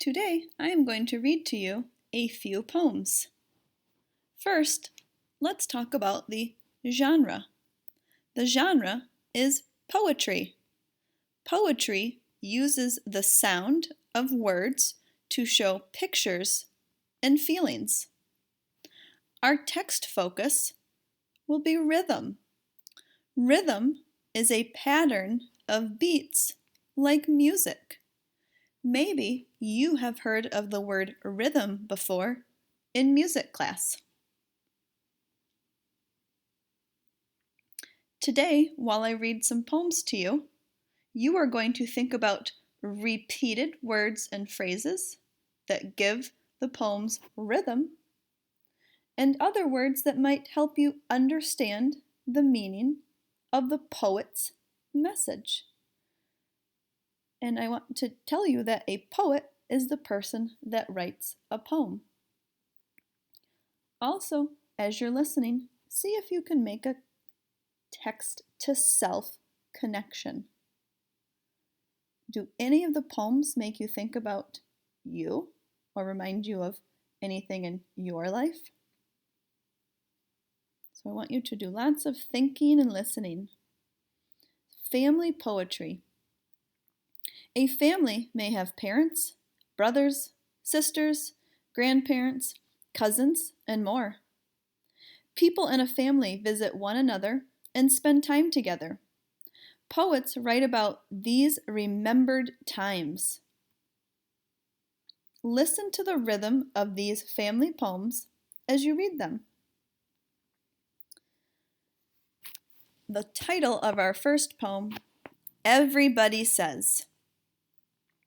Today I am going to read to you a few poems. First, let's talk about the genre. The genre is poetry. Poetry uses the sound of words to show pictures and feelings. Our text focus will be rhythm. Rhythm is a pattern of beats like music. Maybe you have heard of the word rhythm before in music class. Today, while I read some poems to you, you are going to think about repeated words and phrases that give the poems rhythm and other words that might help you understand the meaning of the poet's message. And I want to tell you that a poet is the person that writes a poem. Also, as you're listening, see if you can make a text-to-self connection. Do any of the poems make you think about you or remind you of anything in your life? So I want you to do lots of thinking and listening. Family poetry. A family may have parents, brothers, sisters, grandparents, cousins, and more. People in a family visit one another and spend time together. Poets write about these remembered times. Listen to the rhythm of these family poems as you read them. The title of our first poem, Everybody Says.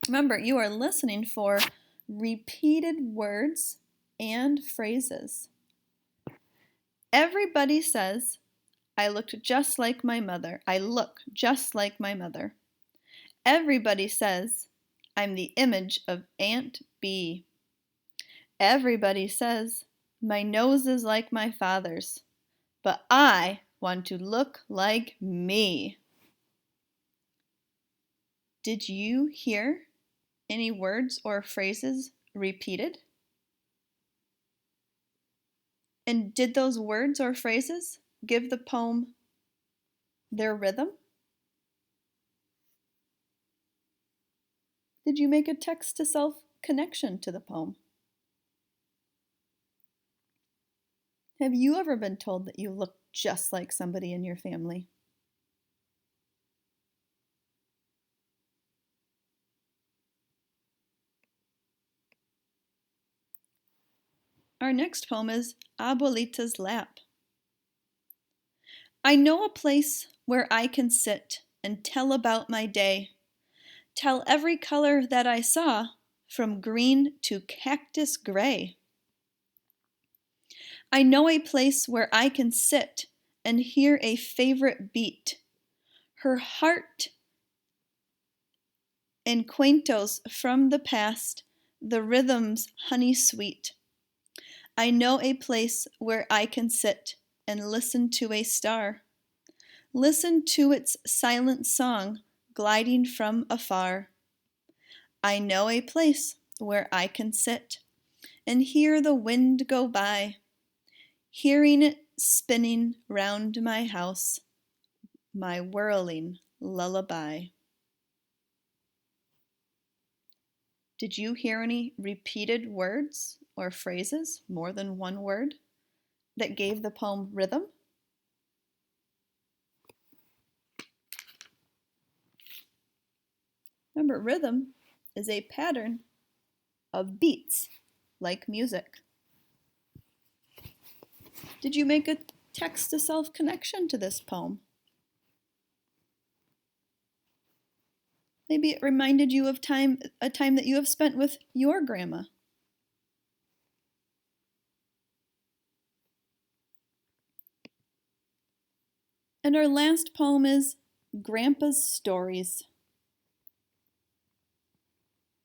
Remember, you are listening for repeated words and phrases. Everybody says, I look just like my mother. Everybody says, I'm the image of Aunt Bee. Everybody says, my nose is like my father's, but I want to look like me. Did you hear any words or phrases repeated? And did those words or phrases give the poem their rhythm? Did you make a text-to-self connection to the poem? Have you ever been told that you look just like somebody in your family? Our next poem is Abuelita's Lap. I know a place where I can sit and tell about my day. Tell every color that I saw, from green to cactus gray. I know a place where I can sit and hear a favorite beat. Her heart in cuentos from the past, the rhythms honey sweet. I know a place where I can sit and listen to a star. Listen to its silent song gliding from afar. I know a place where I can sit and hear the wind go by, hearing it spinning round my house, my whirling lullaby. Did you hear any repeated words or phrases, more than one word, that gave the poem rhythm? Remember, rhythm is a pattern of beats, like music. Did you make a text-to-self connection to this poem? Maybe it reminded you of a time that you have spent with your grandma. And our last poem is Grandpa's Stories.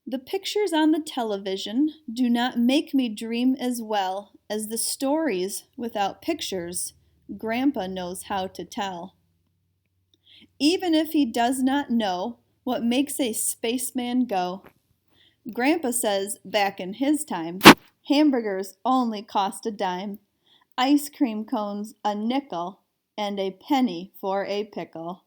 The pictures on the television do not make me dream as well as the stories without pictures Grandpa knows how to tell. Even if he does not know what makes a spaceman go, Grandpa says back in his time, hamburgers only cost a dime, ice cream cones a nickel, and a penny for a pickle.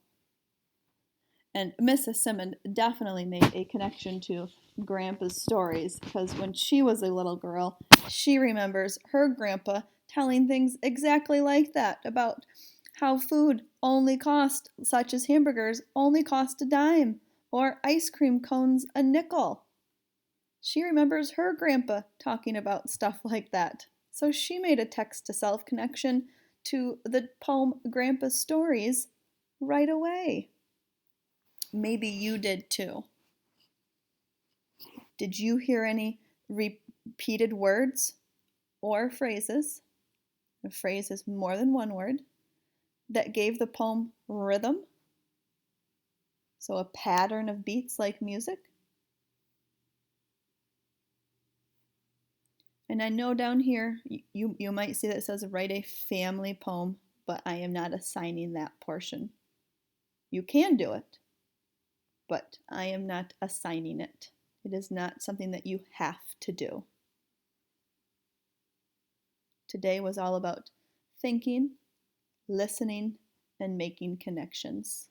And Mrs. Simmons definitely made a connection to Grandpa's stories because when she was a little girl, she remembers her grandpa telling things exactly like that about how food only cost, such as hamburgers, only cost a dime or ice cream cones a nickel. She remembers her grandpa talking about stuff like that. So she made a text to self connection to the poem Grandpa's Stories right away. Maybe you did too. Did you hear any repeated words or phrases? A phrase is more than one word that gave the poem rhythm. So a pattern of beats like music. And I know down here you might see that it says write a family poem, but I am not assigning that portion. You can do it, but I am not assigning it. It is not something that you have to do. Today was all about thinking, listening, and making connections.